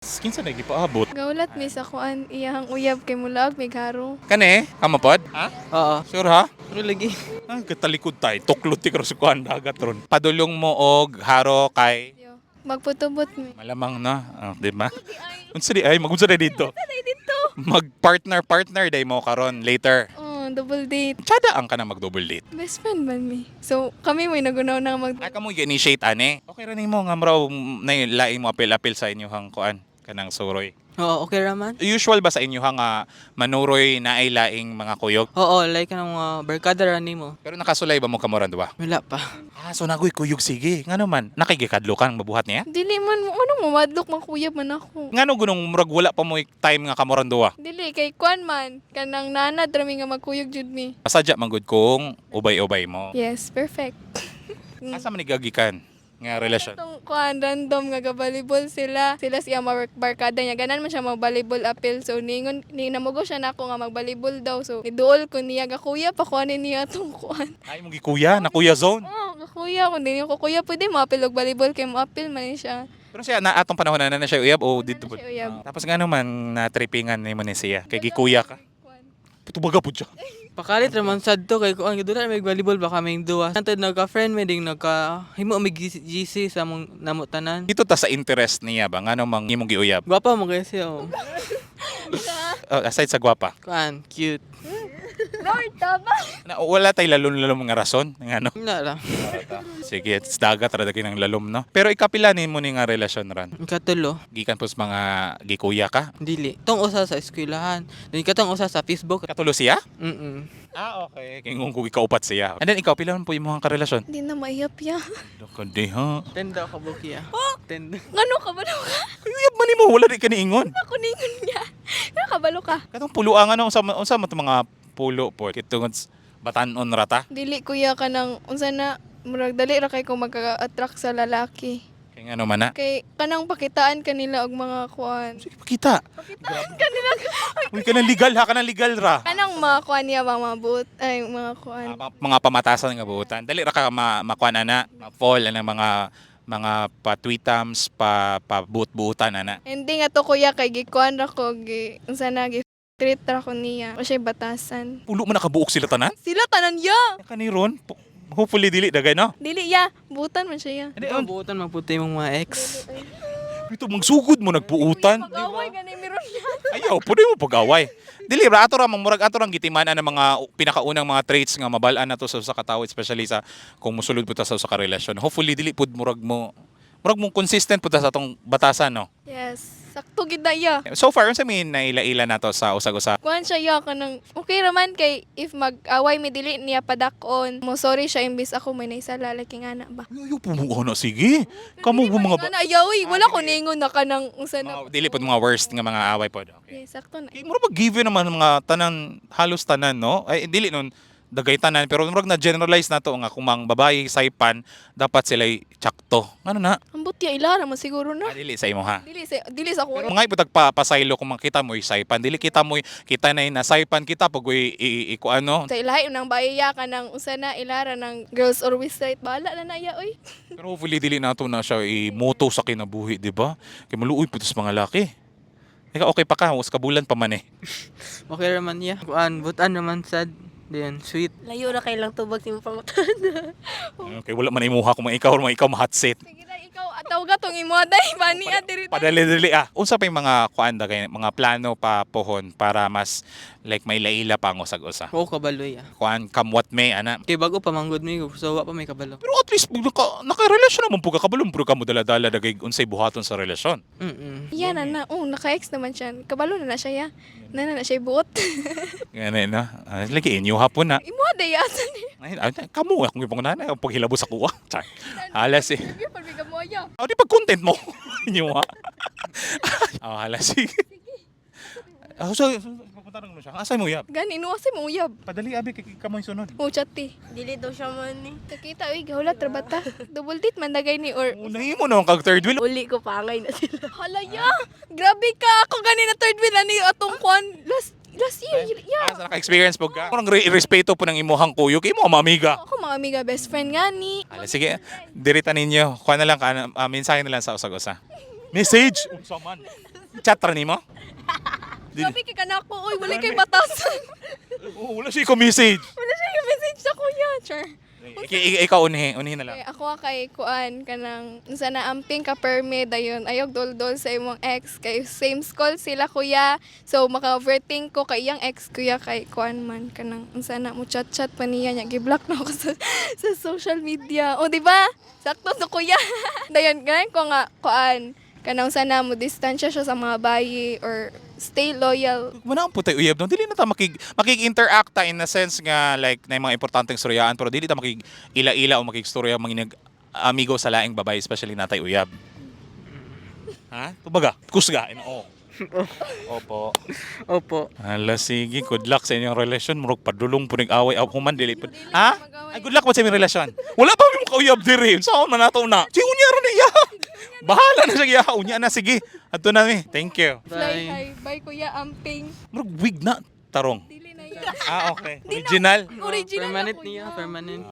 Kinsa lagi paabot? Gaulat mi sa kuan iyang uyab kay mulag may garo. Kani, kamapod? Ha? Oo. Sure ha? Pero lagi. Ah, katalikod tayo. Tuklot ti karusukuan dagat ron. Padulong mo og haro kay Yo. Magputubot mi. malamang na, di ba? Unsa di ay magunsa na dito? Mag-partner day mo karon later. Oh, double date. Tsada ang ka na mag-double date. Best friend man mi. So, kami may nagunaw na mag Ay kamo initiate ane. Okay ra nimo nga mraw na lain mo apil-apil sa inyong kuan kanang suroy. Oo, okay raman. Usual ba sa inyo nga manuroy na ay laing mga kuyog? Oo, like kanang mga barkada ra nimo. Pero nakasulay ba mo kamoran duwa? Wala pa. Ah, so nagoy kuyog sige. Ngano man, nakigikadlo kang mabuhat niya? dili man mo ano mo madlok man kuyab man ako. Ngano gunong murag wala pa mo time nga kamoran duwa? Dili kay kuan man kanang nanad rami nga magkuyog jud mi. Pasadya man gud kung ubay-ubay mo. Yes, perfect. Asa man nigagikan nga relasyon? Itong kuan random nga ga-volleyball sila. Sila siya barkada niya. Ganan man siya mag-volleyball appeal. So ningon ni namugo siya nako nga mag-volleyball daw. So niduol ko niya ga kuya pa kuanin niya tong kuan. Ay mong gikuya, na kuya zone. Oh, ga kuya kun dinyo ko kuya pwede mo appeal og volleyball kay mo appeal man siya. Pero siya na atong panahon na siya uyab o dito Ano siya uyab? Tapos ngano man na trippingan nimo ni siya kay gikuya ka. Putubaga pud siya. Pakalit raman sad to kay kuan gidula may volleyball ba kaming duwa. Santo nagka-friend may ding nagka himo mig GC sa mong namo tanan. Dito ta sa interest niya ba ngano mang imong giuyab? Gwapa mo guys yo. Aside sa gwapa. Kuan, cute. Lord, tama. Na, wala tay lalom-lalom nga rason ngano. Wala lang. Sige, it's dagat ra dagay ng lalom no. Pero ikapila nimo ni nga relasyon ran. Ikatulo, Gikan pus mga gikuya ka. dili. Tong usa sa eskwelahan. Then katong usa sa Facebook. Katulo siya? Mm. Ah, okay. Kingong ko ikaupat siya. And then ikaw pila man po imong karelasyon? Hindi na maiyap ya. Kundi ha. Tenda ka bukiya. Tenda. Ngano kabalo ka? Uyab man nimo wala di ka niingon. Ako ningon niya. Nakabalo ka. Katong puluan ano unsa man tong mga pulo po kitungod batan-on rata. Dili kuya ka nang unsa na murag dali ra kay ko magka-attract sa lalaki. Kay ngano man na. Kay kanang pakitaan kanila og mga kuan. Sige pakita. Kanila Uy kanang legal ha, kanang legal ra. kanang mga kuan niya mga buot ay mga kuan. Mga pamatasan nga buutan. Dali ra ka makuan ana, ma-fall ana mga pa-tweetams, pa-buot-buutan ana. Hindi nga to kuya kay gikuan ra ko gi unsa na gi treat ra ko niya. O siya batasan. Pulo man nakabuok sila tanan. Sila tanan ya. Kaniron, hopefully dili dagay no. Dili ya, butan man siya ya. Hindi ang buutan magputi mong mga ex. Ito magsugod mo nagpuutan. Mag-away ganin meron niya. Ayaw, pwede mo pag-away. Dili ra ato ra murag ato rang gitimanan ng mga pinakaunang mga traits nga mabalaan nato sa katao especially sa kung mosulod puta sa karelasyon. Hopefully dili pud murag mo consistent puta sa atong batasan no. Yes. Sakto gid na ya. So far unsa min naila-ila nato sa usag-usa. Kuan siya ya kanang okay raman kay if mag-away mi dili niya padakon. Mo sorry siya imbis ako may naisala like nga ba. Ayaw pumuha na sige. Kamo mo mga Nga na ayaw wala ko ningon na kanang unsa na. dili pud mga worst nga mga away pod. Okay. Yes, sakto na. Kay mura mag-given naman mga tanan halos tanan no. Ay dili nun dagay tanan pero murag na generalize nato nga kung mang babae saipan dapat sila tsakto. Ano na? Ambot ya ilara man siguro na. Dili sa imo ha. Dili sa Pero ko. mga iputag pasaylo kung makita mo saipan dili kita mo kita na nasaipan kita pag iku ano. Sa ilahi nang baiya ka nang unsa na ilara ng girls always right bala na naya oy. Pero hopefully dili nato na siya imoto sa kinabuhi, di ba? Kay maluoy putos mga laki. Ikaw okay pa ka, was kabulan pa man eh. Okay raman ya. Kuan, butan naman sad. Then sweet. Layo na kayo lang tubag si mo pangutan. Okay, wala man imuha kung mga ikaw ma-hot set. Sige na ikaw ataw ga tong imo day bani diri. Padali-dali Unsa pa yung mga kuanda kay mga plano pa pohon para mas like may laila pa ang usag-usa. Oo, kabalo ya. Kuan kamwat may ana. Kay bago pa manggod mi so wa pa may kabalo. Pero at least naka-relasyon naman po ka kabalong pero kamo dala-dala dagay unsay buhaton sa relasyon. Yan na. Oh, naka-ex naman siya. Kabalo na siya ya. Na siya buot. Ngani na. Lagi inyo hapon na. Imo day asan ni. Ay, kamo akong ipong nanay ang paghilabos sa kuha. Char. Halas eh. Sige pagbiga mo ya. Di pag content mo. Inyo ha. Halas sige. So, papuntarang mo siya. Asay mo yab? Gani nuwasi mo uyab. Padali abi kay kamoy sunod. Oh, chati. Dili daw siya man ni. Nakita uy gahulat ra bata. Double date man dagay ni or Unahin mo naman kag third wheel. Uli ko pangay na sila. hala ya. Grabe ka ako gani na third wheel ani atong kwan last year. Ya. Sa naka-experience po ka. Kung respeto po ng imuhang kuyo, kay mo mamiga. Ako mga amiga best friend nga ni. Sige, dirita ninyo. Kuha na lang, mensahe na lang sa usag-usa. Message? Unsa man? Chat ra nimo? Sabi kay kanako, uy, wala kay batasan. Oo, wala siya ko message. Wala siya yung message sa kuya. Sure. Ikaw unhi na lang. Okay, ako kay kuan kanang unsa na amping ka perme dayon ayog dol-dol sa imong ex kay same school sila kuya. So maka-overthink ko kay iyang ex kuya kay kuan man kanang unsa na mo chat-chat pa niya nya gi-block na ako sa social media. O di ba? Sakto sa kuya. Dayon ganun ko nga kuan kanang sana mo distansya siya sa mga bayi or stay loyal. Wala ang putay uyab no. Dili na ta makig-interact ta in a sense nga like na mga importanteng storyaan pero dili ta makig ila-ila o makig-storya mga amigo sa laing babay especially natay uyab. Ha? Tubaga, kusga. Oo. Opo. Opo. Hala, sige. Good luck sa inyong relasyon. Murag padulong po nag-away. Human, dili po. Ha? Ay, good luck po sa inyong relasyon. Wala pa mo kauyab diri. Saan man nato na? Sige, unya ron na iya. Bahala na siya iya. Unya na, sige. Ato na mi. Thank you. Fly Bye. high. Bye kuya amping. Murag wig na. Tarong. Dili na yan. Ah, okay. Original. Original na Permanent kuya. niya, permanent.